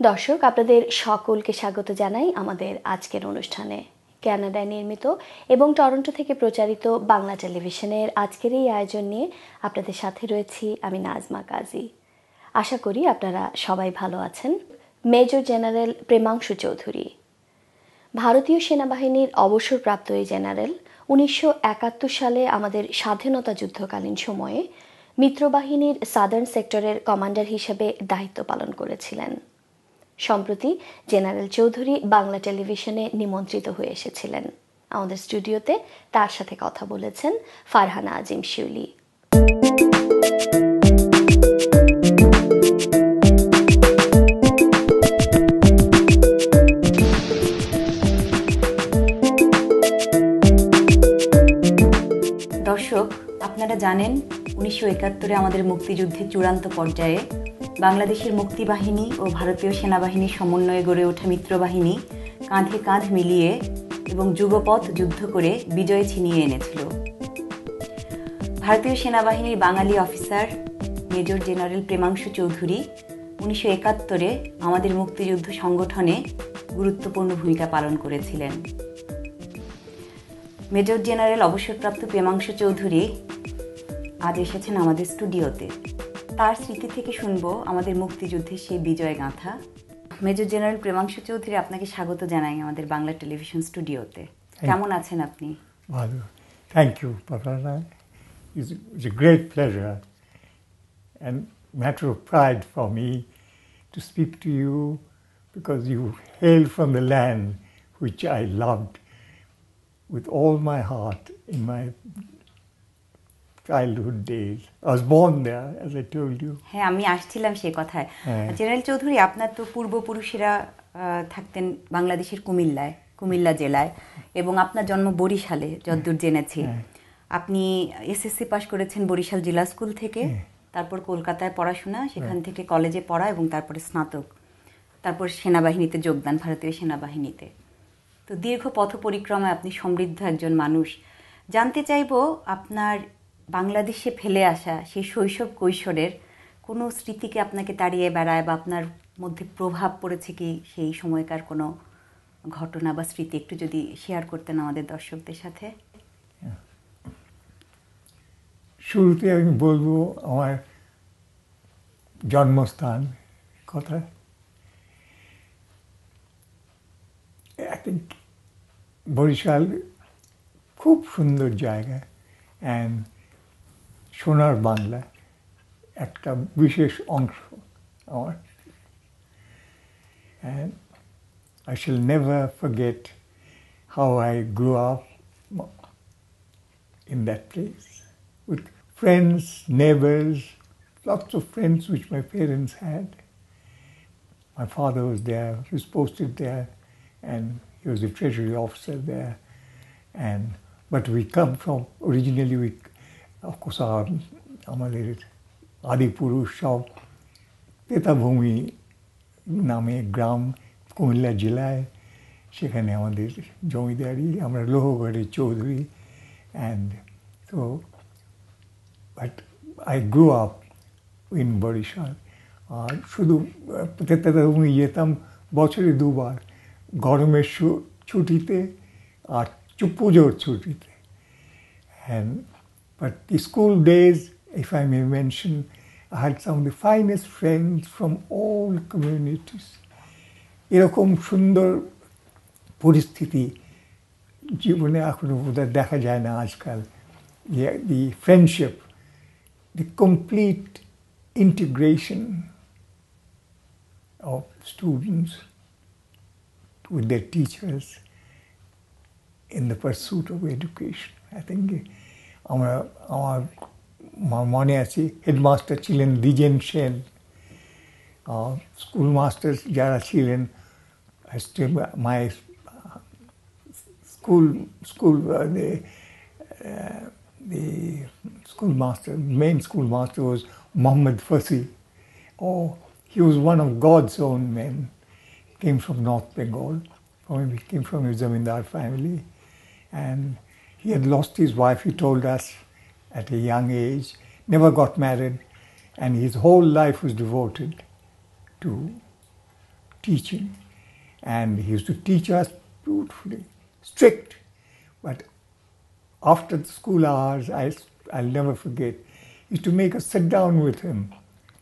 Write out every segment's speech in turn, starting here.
দর্শক আপনাদের সকলকে স্বাগত জানাই আমাদের আজকের অনুষ্ঠানে। কানাডায় নির্মিত এবং টরন্টো থেকে প্রচারিত বাংলা টেলিভিশনের আজকের এই আয়োজন নিয়ে আপনাদের সাথে রয়েছি আমি নাজমা কাজী। আশা করি আপনারা সবাই ভালো আছেন। মেজর জেনারেল প্রেমাংশু চৌধুরী, ভারতীয় সেনাবাহিনীর অবসরপ্রাপ্ত এই জেনারেল 1971 সালে আমাদের স্বাধীনতা যুদ্ধকালীন সময়ে মিত্রবাহিনীর সাদার্ন সেক্টরের কমান্ডার হিসেবে দায়িত্ব পালন করেছিলেন। সম্প্রতি জেনারেল চৌধুরী বাংলা টেলিভিশনে নিমন্ত্রিত হয়ে এসেছিলেন। আমাদের স্টুডিওতে তার সাথে কথা বলেছেন ফারহানা আজিম শিউলি। দর্শক, আপনারা জানেন 1971-এ আমাদের মুক্তিযুদ্ধের চূড়ান্ত পর্যায়ে বাংলাদেশের মুক্তিবাহিনী ও ভারতীয় সেনাবাহিনীর সমন্বয়ে গড়ে ওঠা মিত্রবাহিনী কাঁধে কাঁধ মিলিয়ে এবং যুগপৎ যুদ্ধ করে বিজয় ছিনিয়ে এনেছিল। ভারতীয় সেনাবাহিনীর বাঙালি officer major general Premangshu Chowdhury 1971-এ আমাদের মুক্তিযুদ্ধ সংগঠনে গুরুত্বপূর্ণ ভূমিকা পালন করেছিলেন। মেজর জেনারেল অবসরপ্রাপ্ত প্রেমাংশু চৌধুরী আজ এসেছেন আমাদের স্টুডিওতে। তার স্মৃতি থেকে শুনবো আমাদের মুক্তিযুদ্ধের সেই বিজয় গাথা। মেজর জেনারেল প্রেমাংশু চৌধুরী, আপনাকে স্বাগত জানাই আমাদের বাংলা টেলিভিশন স্টুডিওতে। কেমন আছেন আপনি? ভালো, থ্যাংক ইউ পাপানা। It's a great pleasure and matter of pride for me to speak to you because you hail from the land which I loved with all my heart in my childhood days. I was born there, as I told you. হ্যাঁ, আমি আসছিলাম সেই কথায়। General Chowdhury, আপনার তো পূর্বপুরুষেরা থাকতেন বাংলাদেশের কুমিল্লা জেলায়, এবং আপনার জন্ম বরিশালে যতদূর জেনেছি। আপনি এসএসসি পাস করেছেন বরিশাল জেলা স্কুল থেকে, তারপর কলকাতায় পড়াশোনা, সেখান থেকে কলেজে পড়া এবং তারপরে স্নাতক, তারপর সেনাবাহিনীতে যোগদান, ভারতীয় সেনাবাহিনীতে। তো দীর্ঘ পথ পরিক্রমায় আপনি সমৃদ্ধ একজন মানুষ। জানতে চাইব আপনার বাংলাদেশে ফেলে আসা সেই শৈশব কৈশোরের কোনো স্মৃতিকে আপনাকে তাড়িয়ে বেড়ায় বা আপনার মধ্যে প্রভাব পড়েছে কি সেই সময়কার কোনো ঘটনা বা স্মৃতি একটু যদি শেয়ার করতেন আমাদের দর্শকদের সাথে। শুরুতে আমি বলবো আমার জন্মস্থান কথা। I think বরিশাল খুব সুন্দর জায়গা, অ্যান্ড সোনার বাংলা একটা বিশেষ অংশ আমার। And I shall never forget how I grew up in that place with friends, neighbors, lots of friends which my parents had. My father was there, he was posted there, and he was a treasury officer there. But we come from, originally we, of course, আমাদের আদিপুরুষ সব তেতাভূমি নামে গ্রাম কুমিল্লা জেলায়, সেখানে আমাদের জমিদারি, আমরা লোহগড়ের Chowdhury. And তো but I grow up in Barisal. আর শুধু তেতাভূমি যেতাম বছরে দুবার, গরমের ছুটিতে আর পুজোর ছুটিতে। But the school days, if I may mention, I had some of the finest friends from all communities. এরকম সুন্দর পরিস্থিতি জীবনে এখনো বোধহয় দেখা যায় না আজকাল। The friendship, the complete integration of students with their teachers in the pursuit of education. I think আমার মনে আছে হেডমাস্টার ছিলেন দ্বিজেন সেন, স্কুল মাস্টার যারা ছিলেন, মাই school master, main school master was Muhammad Fasi. Oh, he was one of God's own men. He came from North Bengal. He came from a zamindar family, and he had lost his wife, he told us, at a young age, never got married, and his whole life was devoted to teaching, and he used to teach us beautifully, strict, but after the school hours, I'll never forget, he used to make us sit down with him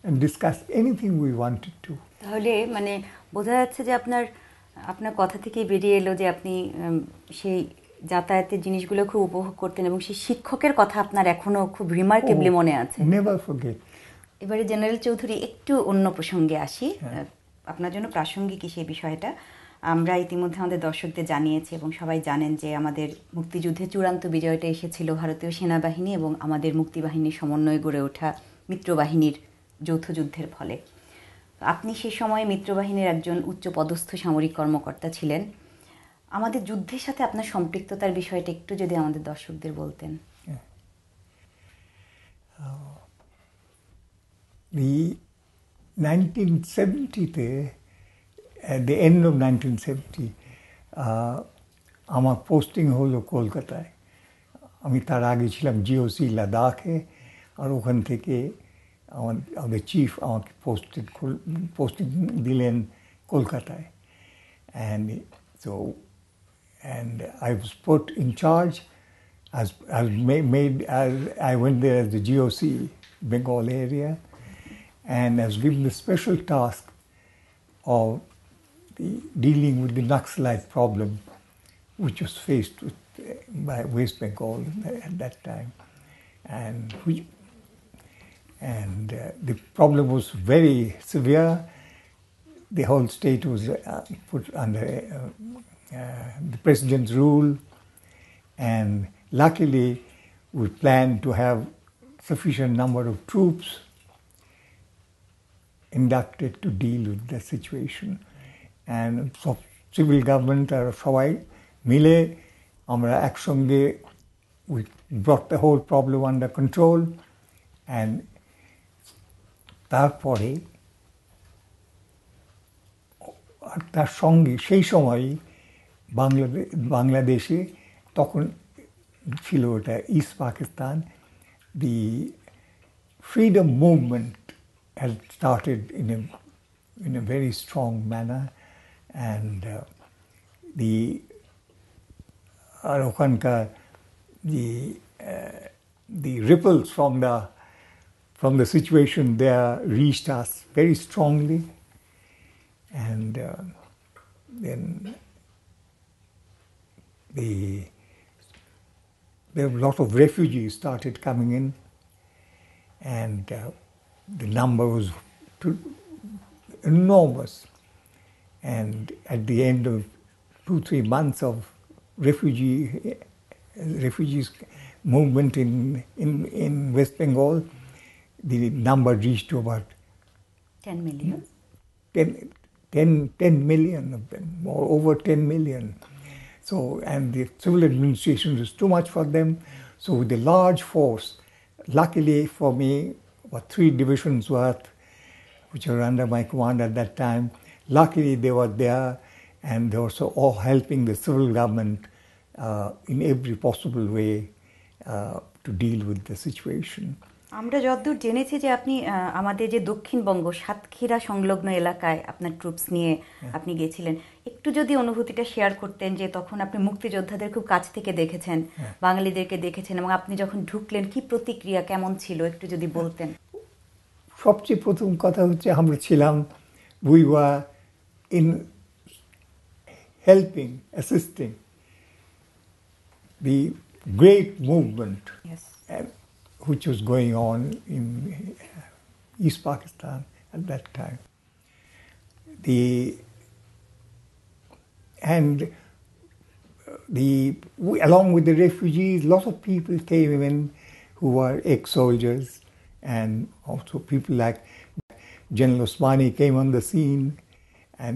and discuss anything we wanted to. তাহলে মানে বোঝা যাচ্ছে যে আপনার কথা থেকেই বেরিয়ে এলো যে আপনি সেই যাতায়াতের জিনিসগুলো খুব উপভোগ করতেন এবং সেই শিক্ষকের কথা আপনার এখনো খুব রিমার্কেবলি মনে আছে। Never forget. এবারে জেনারেল চৌধুরী একটু অন্য প্রসঙ্গে আসি, আপনার জন্য প্রাসঙ্গিক সেই বিষয়টা। আমরা ইতিমধ্যে আমাদের দর্শকদের জানিয়েছি এবং সবাই জানেন যে আমাদের মুক্তিযুদ্ধে চূড়ান্ত বিজয়টা এসেছিল ভারতীয় সেনাবাহিনী এবং আমাদের মুক্তিবাহিনীর সমন্বয়ে গড়ে ওঠা মিত্রবাহিনীর যৌথ যুদ্ধের ফলে। আপনি সে সময়ে মিত্রবাহিনীর একজন উচ্চপদস্থ সামরিক কর্মকর্তা ছিলেন। আমাদের যুদ্ধের সাথে আপনার সম্পৃক্ততার বিষয়টা একটু যদি আমাদের দর্শকদের বলতেন। The 1970-তে, at the end of 1970, আমার পোস্টিং হলো কলকাতায়। আমি তার আগে ছিলাম জিওসি লাদাখে, আর ওখান থেকে আমাদের চিফ আমাকে পোস্টিং দিলেন কলকাতায়। And I was put in charge as I went there as the GOC, Bengal area, and I was given the special task of dealing with the Naxalite problem, which was faced by West Bengal at that time, and the problem was very severe. The whole state was put under the president's rule, and luckily we planned to have sufficient number of troops inducted to deal with the situation. And so civil government আর সবাই মিলে আমরা একসঙ্গে we brought the whole problem under control, and তারপরে তার সঙ্গে সেই সময়ই বাংলাদেশে তখন ছিল ওটা east Pakistan, the freedom movement had started in a very strong manner, and ওখানকার the ripples from the situation there reached us very strongly, and then there were a lot of refugees started coming in, and the number was enormous. And at the end of 2-3 months of refugees movement in West Bengal, the number reached to about 10 million. 10 million of them, or over 10 million. So, and the civil administration was too much for them. So with a large force, luckily for me, about 3 divisions worth, which were under my command at that time, luckily they were there, and they were also all helping the civil government in every possible way to deal with the situation. আমরা যতদূর জেনেছি যে আপনি আমাদের যে দক্ষিণবঙ্গ সাতক্ষীরা সংলগ্ন এলাকায় আপনার ট্রুপস নিয়ে আপনি গিয়েছিলেন, একটু যদি অনুভূতিটা শেয়ার করতেন যে তখন আপনি মুক্তিযোদ্ধাদের খুব কাছ থেকে দেখেছেন, বাঙালিদেরকে দেখেছেন, এবং আপনি যখন ঢুকলেন কি প্রতিক্রিয়া কেমন ছিল একটু যদি বলতেন। সবচেয়ে প্রথম কথা হচ্ছে আমরা ছিলাম, we were in helping, assisting the great movement. Yes. Which was going on in East Pakistan at that time. Along with the refugees, lots of people came in who were ex-soldiers, and also people like General Osmani came on the scene, and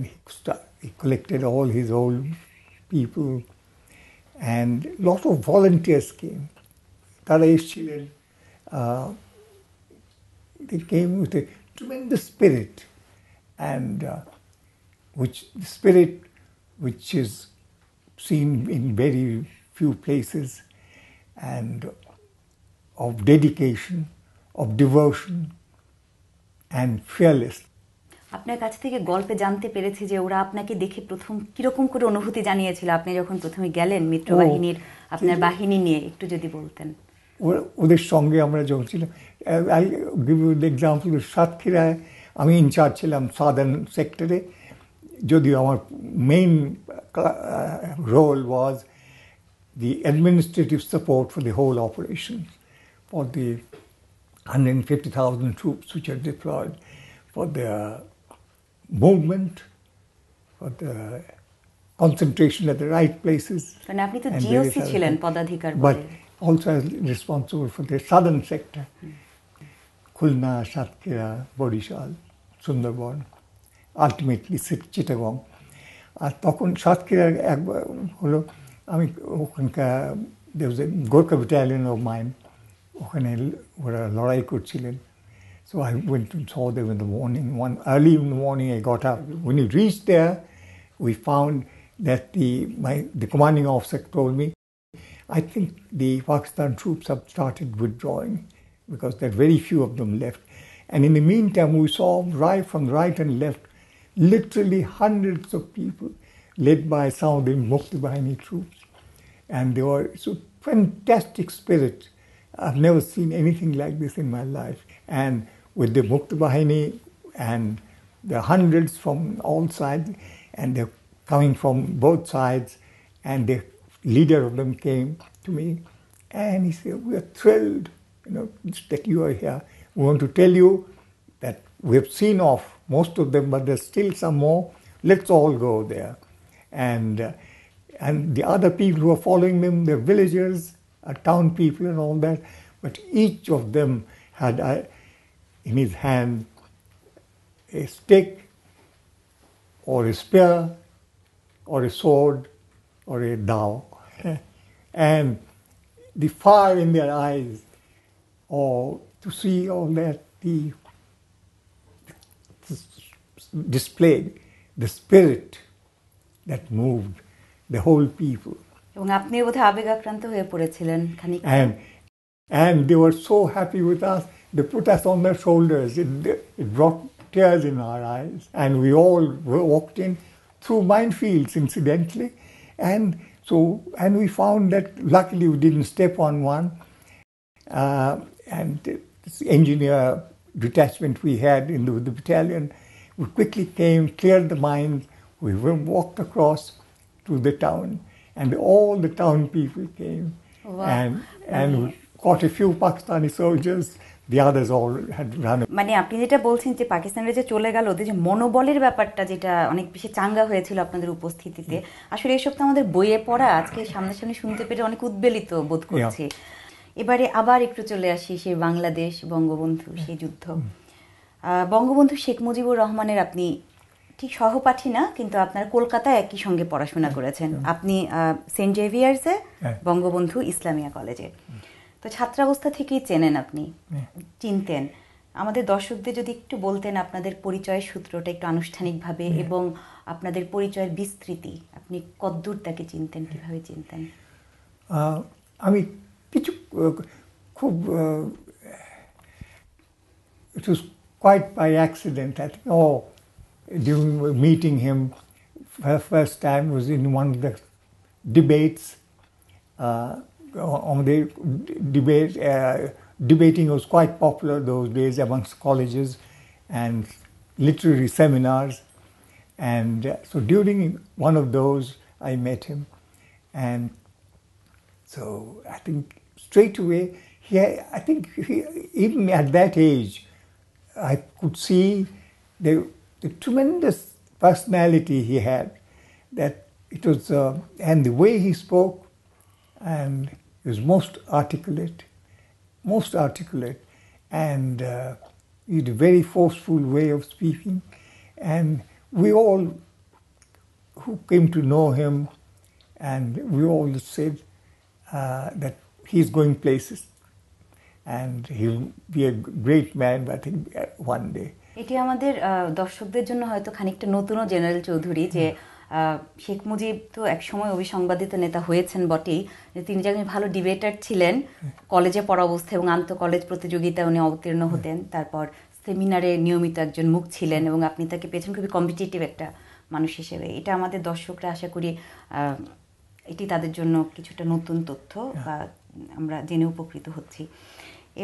he collected all his old people, and lots of volunteers came. Tara eschhilen. They came with a tremendous spirit, and which is seen in very few places, and of dedication, of devotion, and fearless. আপনার কাছ থেকে গল্পে জানতে পেরেছি যে ওরা আপনাকে দেখে প্রথম কিরকম করে অনুভূতি জানিয়েছিল আপনি যখন প্রথমে গেলেন মিত্রবাহিনীর আপনার বাহিনী নিয়ে, একটু যদি বলতেন। ওদের সঙ্গে আমরা যখন ছিলাম, I give you the example, সাতক্ষীরায় আমি ইনচার্জ ছিলাম সাদার্ন সেক্টরে, যদিও আমার main role was the administrative support for the whole operation, for the 150,000 troops which are deployed, for the movement, for the concentration at the right places. মানে আপনি তো and GOC various other ছিলেন things. পদাধিকার But বলে। also as responsible for the southern sector, Khulna, Satkira, Borishal, Sundarban, ultimately Chittagong. আর তখন সাতক্ষীরার একবার হলো আমি ওখানকার there was a Gorkha battalion of mine, ওখানে ওরা লড়াই করছিলেন. So I went and saw them in the morning. Early in the morning I got up. When we reached there, we found that the commanding officer told me, I think the Pakistan troops have started withdrawing because there are very few of them left. And in the meantime, we saw right from right and left, literally hundreds of people led by some of the Mukti Bahini troops. And they were so fantastic spirit. I've never seen anything like this in my life. And with the Mukti Bahini and the hundreds from all sides, and they're coming from both sides, and the leader of them came to me, and he said, "We are thrilled, that you are here. We want to tell you that we have seen off most of them, but there's still some more. Let's all go there." And the other people who are following them, they're villagers, town people and all that, but each of them had in his hand a stick or a spear or a sword or a dao. And the fire in their eyes, or to see all that, the displayed, the spirit that moved the whole people. এবং আপনি বোধহয় আবেগাক্রান্ত হয়ে পড়েছিলেন খানিকটা। And they were so happy with us. They put us on their shoulders. It brought tears in our eyes. And we all walked in through minefields, incidentally. And we found that luckily we didn't step on one. And this engineer detachment we had in the battalion, we quickly came, cleared the mines. We walked across to the town. And all the town people came. Wow. And we caught a few Pakistani soldiers. The others all had run. মানে আপনি যেটা বলছেন যে পাকিস্তানের যে চলে গেল, ওদের যে মনোবলের ব্যাপারটা যেটা অনেক বেশি চাঙ্গা হয়েছিল আপনাদের উপস্থিতিতে, আসলে এসব তো আমাদের বইয়ে পড়া, আজকে সামনাসামনি শুনতে পেরে অনেক উদ্বেলিত বোধ করছি। এবারে আবার একটু চলে আসি সেই বাংলাদেশ, বঙ্গবন্ধু, সেই যুদ্ধ। বঙ্গবন্ধু শেখ মুজিবুর রহমানের আপনি ঠিক সহপাঠী না, কিন্তু আপনার কলকাতায় একই সঙ্গে পড়াশোনা করেছেন। আপনি সেন্ট জেভিয়ার্সে, বঙ্গবন্ধু ইসলামিয়া কলেজে। তো ছাত্রাবস্থা থেকেই চেনেন আপনি, চিনতেন। আমাদের দর্শকদের যদি একটু বলতেন আপনাদের পরিচয়ের সূত্রটা একটু আনুষ্ঠানিকভাবে, এবং আপনাদের পরিচয়ের বিস্তৃতি, আপনি কতদূর তাকে চিনতেন, কিভাবে চিনতেন? আমি কিছু খুব it was quite by accident. I think, during meeting him, first time was in one of the debates. On the debate, debating was quite popular those days amongst colleges and literary seminars. And so during one of those, I met him. And so I think straight away, even at that age, I could see the tremendous personality he had. That it was, and the way he spoke, and he was most articulate, and he had a very forceful way of speaking. And we all who came to know him, and we all said that he's going places, and he'll be a great man, I think, one day. এটি আমাদের দর্শকদের জন্য হয়তো খানিকটা নতুনও, general Chowdhury, যে শেখ মুজিব তো একসময় অবিসংবাদিত নেতা হয়েছেন বটেই, যে তিনি যখন ভালো ডিবেটার ছিলেন কলেজে পড়া অবস্থায়, এবং আন্তঃ কলেজ প্রতিযোগিতায় উনি অবতীর্ণ হতেন। তারপর সেমিনারে নিয়মিত একজন মুখ ছিলেন এবং আপনি তাকে পেয়েছেন খুবই কম্পিটিটিভ একটা মানুষ হিসেবে। এটা আমাদের দর্শকরা আশা করি এটি তাদের জন্য কিছুটা নতুন তথ্য বা আমরা জেনে উপকৃত হচ্ছি।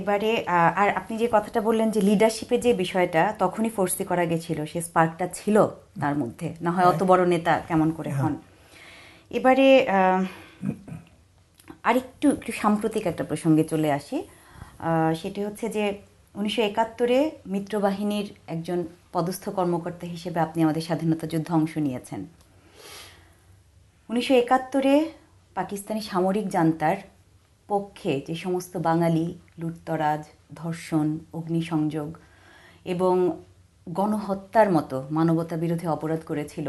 এবারে আর আপনি যে কথাটা বললেন যে লিডারশিপের যে বিষয়টা তখনই ফোর্সি করা গেছিল, সে স্পার্কটা ছিল তার মধ্যে, না হয় অত বড় নেতা কেমন করে হন। এবারে আরেকটু সাম্প্রতিক একটা প্রসঙ্গে চলে আসি, সেটি হচ্ছে যে 1971-এ মিত্রবাহিনীর একজন পদস্থ কর্মকর্তা হিসেবে আপনি আমাদের স্বাধীনতা যুদ্ধে অংশ নিয়েছেন। 1971-এ পাকিস্তানি সামরিক জান্তার পক্ষে যে সমস্ত বাঙালি লুটতরাজ, ধর্ষণ, অগ্নিসংযোগ এবং গণহত্যার মতো মানবতা বিরোধী অপরাধ করেছিল,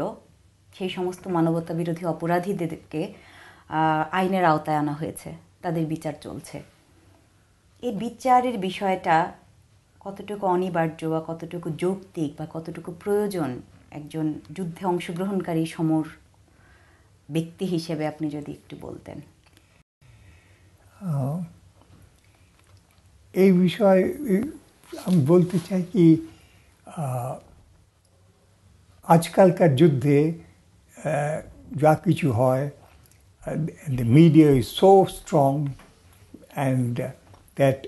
সেই সমস্ত মানবতা বিরোধী অপরাধীদেরকে আইনের আওতায় আনা হয়েছে, তাদের বিচার চলছে। এই বিচারের বিষয়টা কতটুকু অনিবার্য বা কতটুকু যৌক্তিক বা কতটুকু প্রয়োজন একজন যুদ্ধে অংশগ্রহণকারী সমর ব্যক্তি হিসেবে আপনি যদি একটু বলতেন। এই বিষয়ে আমি বলতে চাই কি, আজকালকার যুদ্ধে যা কিছু হয়, the media is so strong and that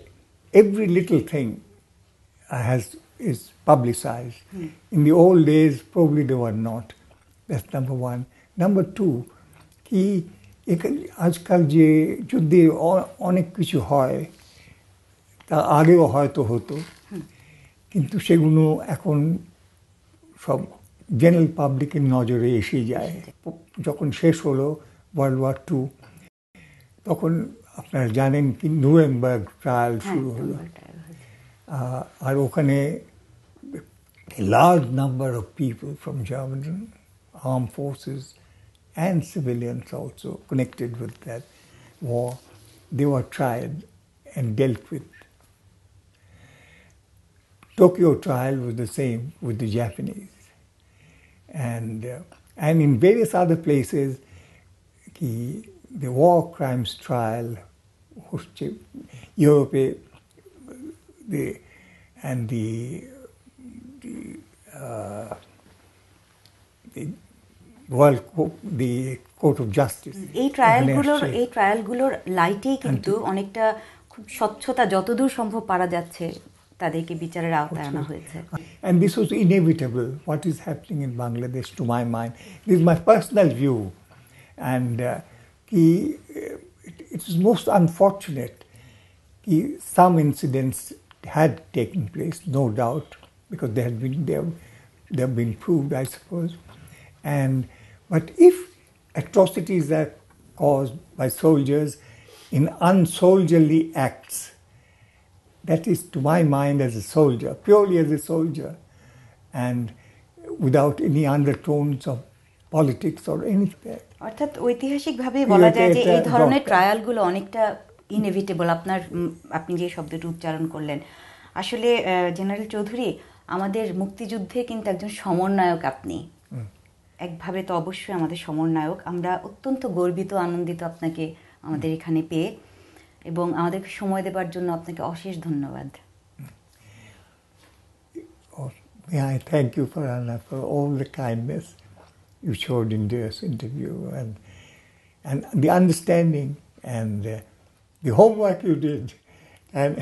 every little thing is publicized. In the old days, probably they were not. That's number one. Number two, কি আজকাল যে যুদ্ধে অনেক কিছু হয়, তা আগেও হয়তো হতো, কিন্তু সেগুলো এখন সব জেনারেল পাবলিকের নজরে এসে যায়। যখন শেষ হলো ওয়ার্ল্ড ওয়ার II, তখন আপনারা জানেন কি নুরেমবার্গ ট্রায়াল শুরু হলো, আর ওখানে large number of people from German arm forces and civilians also connected with that war, they were tried and dealt with. Tokyo trial was the same with the Japanese, and in various other places, the war crimes trial, Europe, the World Court, the Court of Justice. এই ট্রায়ালগুলোর লাইটেই কিন্তু অনেকটা খুব স্বচ্ছতা যতদূর সম্ভব পারা যাচ্ছে তাদেরকে বিচারের আওতায় আনা হয়েছে। And this was inevitable, what is happening in Bangladesh, to my mind. This is my personal view. And it is most unfortunate some incidents had taken place, no doubt, because they have been proved, I suppose. But if atrocities are caused by soldiers in unsoldierly acts, that is, to my mind, as a soldier, purely as a soldier, and without any undertones of politics or anything. অর্থাৎ ঐতিহাসিকভাবে বলা যায় যে এই ধরনের ট্রায়ালগুলো অনেকটা inevitable. আপনি যে শব্দটি উচ্চারণ করলেন, আসলে জেনারেল চৌধুরী, আমাদের মুক্তিযুদ্ধে কিন্তু একজন সমন্বয়ক আপনি। একভাবে তো অবশ্যই আমাদের সমন্বয়ক। আমরা অত্যন্ত গর্বিত, আনন্দিত আপনাকে আমাদের এখানে পেয়ে, এবং আমাদেরকে সময় দেবার জন্য আপনাকে অশেষ ধন্যবাদ। I thank you for all the kindness you showed in this interview, and the understanding and the homework you did. And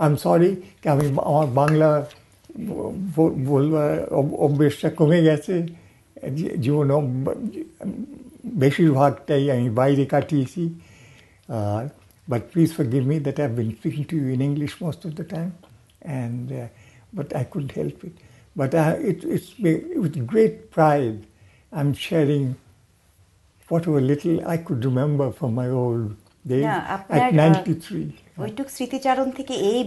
I'm sorry, আমি আমার বাংলা বলবার অভ্যেসটা কমে গেছে, জীবনে বেশিরভাগটাই আমি বাইরে কাটিয়েছি, but please forgive me that I've been speaking to you in English most of the time, but I couldn't help it. But it's with great pride I'm sharing whatever little I could remember from my old days at 93. ওইটুক স্মৃতিচারণ থেকে এই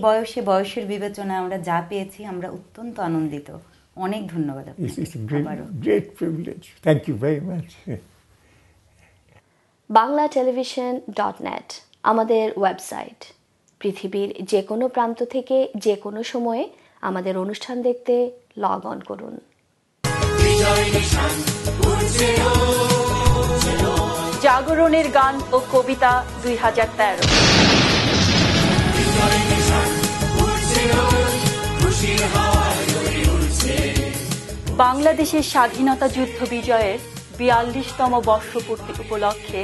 বয়সের বিবেচনায় আমরা যা পেয়েছি, আমরা অত্যন্ত আনন্দিত। অনেক ধন্যবাদ আপনাকে। It's a great privilege. Thank you very much. banglatelevision.net আমাদের ওয়েবসাইট। পৃথিবীর যে কোনো প্রান্ত থেকে যে কোনো সময়ে আমাদের অনুষ্ঠান দেখতে লগ অন করুন। জাগরণের গান ও কবিতা 2013। বাংলাদেশের স্বাধীনতা যুদ্ধ বিজয়ের ৪২তম বর্ষপূর্তি উপলক্ষে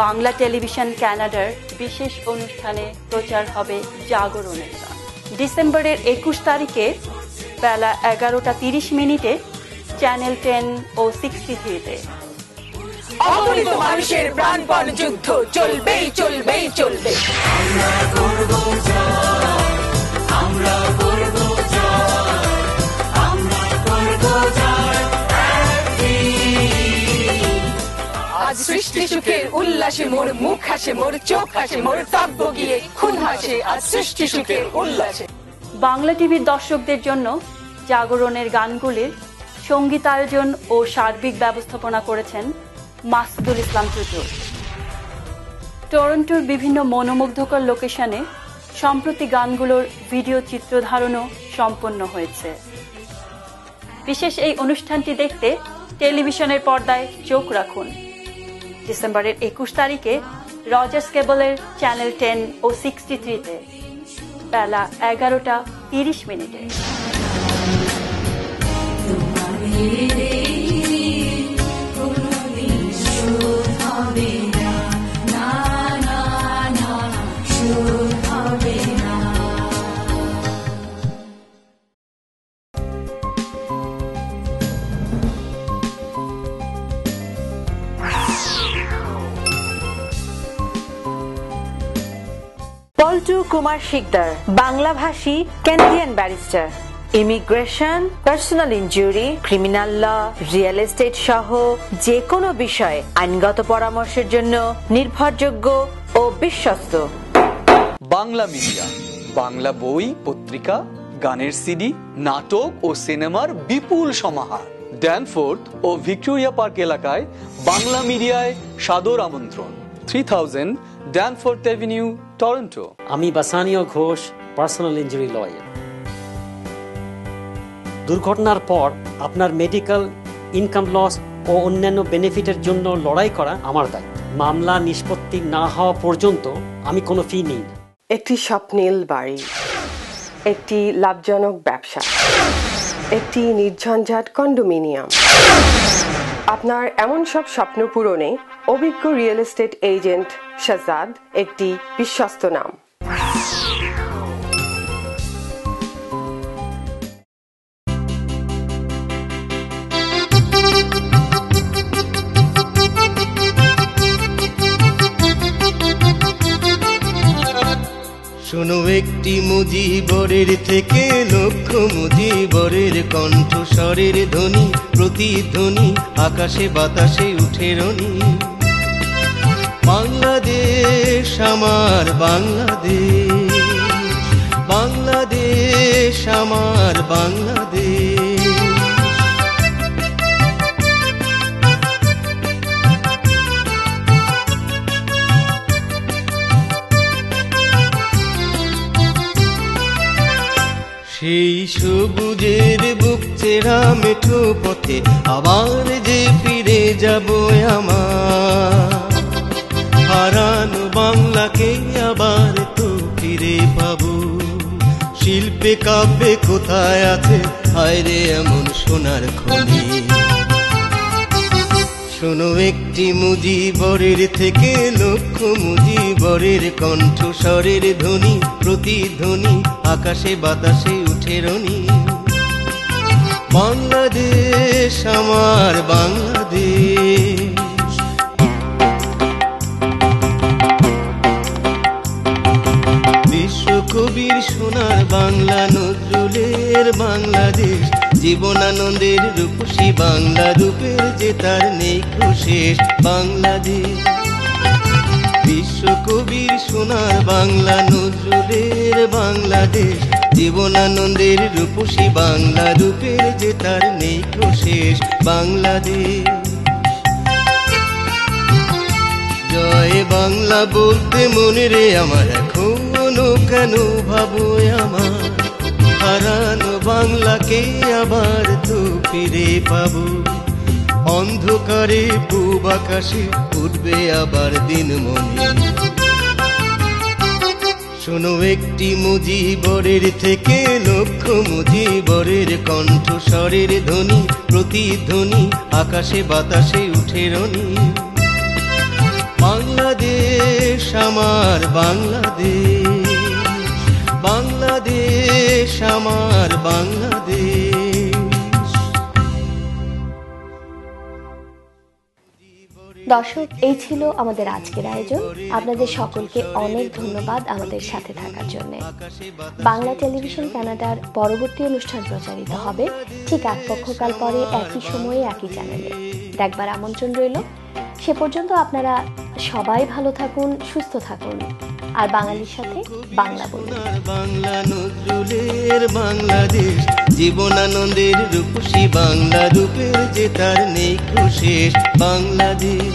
বাংলা টেলিভিশন কানাডার বিশেষ অনুষ্ঠানে প্রচার হবে জাগরণের গান। ডিসেম্বরের ২১ তারিখে বেলা ১১:৩০ চ্যানেল 10 ও 63-তে অগণিত মানুষের প্রাণপণ যুদ্ধ চলবেই চলবেই চলবে। আজ সৃষ্টি সুখের উল্লাসে মোর মুখ হাসে, মোর চোখ হাসে, মোর কাব্য গিয়ে খুন হাসে। আজ সৃষ্টি সুখের উল্লাসে। বাংলা টিভির দর্শকদের জন্য জাগরণের গানগুলির সঙ্গীতায়োজন ও সার্বিক ব্যবস্থাপনা করেছেন মাসুদুল ইসলাম চুচুর। টরন্টোর বিভিন্ন মনোমুগ্ধকর লোকেশনে সম্প্রতি গানগুলোর ভিডিও চিত্র ধারণও সম্পন্ন হয়েছে। বিশেষ এই অনুষ্ঠানটি দেখতে টেলিভিশনের পর্দায় চোখ রাখুন। ডিসেম্বরের ২১ তারিখে রজার্স কেবলের চ্যানেল 10 ও 63-তে বেলা ১১:৩০। পল্টু কুমার শিকদার, বাংলাভাষী Canadian barrister, immigration, personal injury, criminal law, real estate সহ যে কোনো বিষয়ে আইনগত পরামর্শের জন্য নির্ভরযোগ্য ও বিশ্বস্ত। বাংলা মিডিয়া, বাংলা বই, পত্রিকা, গানের সিডি, নাটক ও সিনেমার বিপুল সমাহার। ড্যানফোর্থ ও ভিক্টোরিয়া পার্ক এলাকায় বাংলা মিডিয়ায় সাদর আমন্ত্রণ। 3000 ড্যানফোর্থ অ্যাভিনিউ, টরন্টো। আমি বাসানীয় ঘোষ, পার্সোনাল ইনজুরি লয়ার। দুর্ঘটনার পর আপনার মেডিকেল, ইনকাম লস ও অন্যান্য বেনিফিটের জন্য লড়াই করা আমার দায়িত্ব। মামলা নিষ্পত্তি না হওয়া পর্যন্ত আমি কোনো ফি নিই না। একটি স্বপ্নীল বাড়ি, একটি লাভজনক ব্যবসা, একটি নির্ঝঞ্ঝাট কন্ডোমিনিয়াম। আপনার এমন সব স্বপ্ন পূরণে অভিজ্ঞ রিয়েল এস্টেট এজেন্ট শাহজাদ একটি বিশ্বস্ত নাম। শোনো একটি মুজিবরের থেকে লক্ষ মুজিবরের কণ্ঠস্বরের ধ্বনি, প্রতিধ্বনি আকাশে বাতাসে উঠে রনি। বাংলাদেশ আমার বাংলাদেশ, বাংলাদেশ আমার বাংলাদেশ। সেই সবুজের বুক চেরা মেঠো পথে আবার যে ফিরে যাব আমার, হারানো বাংলাকে আবার তো ফিরে পাবো। শিল্পে কাব্যে কোথায় আছে হায় রে এমন সোনার খনি। শোনো একটি মুজিবরের থেকে লক্ষ মুজিবরের কণ্ঠস্বরের ধ্বনি, প্রতিধ্বনি আকাশে বাতাসে উঠে রনি। বাংলাদেশ আমার বাংলাদেশ। বিশ্বকবির সোনার বাংলা, নজরুলের বাংলাদেশ, জীবনানন্দের রূপসী বাংলা, রূপের যে তার নেই শেষ বাংলাদেশ। বিশ্বকবির সোনার বাংলা, নজরুলের বাংলাদেশ, জীবনানন্দের রূপসী বাংলা, রূপের যে তার নেই শেষ বাংলাদেশ। জয় বাংলা বলতে মনে রে আমার এখনো কেন ভাবো আমার, হারানো বাংলাকে আবার তো ফিরে পাবো। অন্ধকারে পূব আকাশে উঠবে আবার দিনমণি। শোনো একটি মুজিবরের থেকে লক্ষ মুজিবরের কণ্ঠস্বরের ধ্বনি, প্রতিধ্বনি আকাশে বাতাসে উঠে রনি। বাংলাদেশ আমার বাংলাদেশ, বাংলাদেশ আমার বাংলাদেশ। দর্শক, এই ছিল আমাদের আজকের আয়োজন। আপনাদের সকলকে অনেক ধন্যবাদ আমাদের সাথে থাকার জন্য। বাংলা টেলিভিশন কানাডার পরবর্তী অনুষ্ঠান প্রচারিত হবে ঠিক এক পক্ষকাল পরে একই সময়ে একই চ্যানেলে। দেখবার আমন্ত্রণ রইল। সে পর্যন্ত আপনারা সবাই ভালো থাকুন, সুস্থ থাকুন, আর বাঙালির সাথে বাংলা বলুন। বাংলা নজরুলের বাংলাদেশ, জীবনানন্দের রূপসী বাংলা, রূপের যে তার নেই শেষ বাংলাদেশ।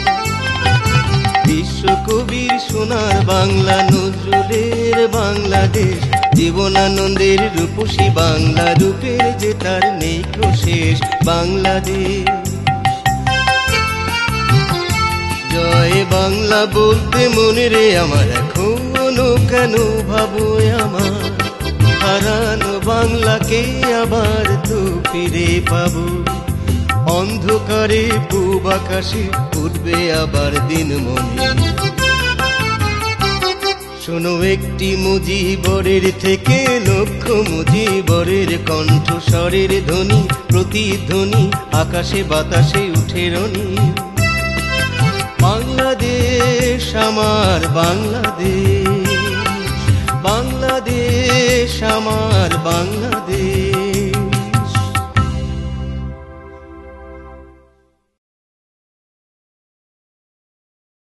বিশ্বকবির সোনার বাংলা নজরুলের বাংলাদেশ, জীবনানন্দের রূপসী বাংলা, রূপের যে তার নেই শেষ বাংলাদেশ। জয় বাংলা বলতে মনে রে আমার এখনো কেন ভাবো আমার, হারানো বাংলাকে আবার তো ফিরে পাবো। অন্ধকারে পূব আকাশে উঠবে আবার দিন মনে। শোনো একটি মুজিবরের থেকে লক্ষ মুজিবরের কণ্ঠস্বরের ধ্বনি, প্রতিধ্বনি আকাশে বাতাসে উঠে রনি। বাংলাদেশ আমার বাংলাদেশ, বাংলাদেশ আমার বাংলাদেশ।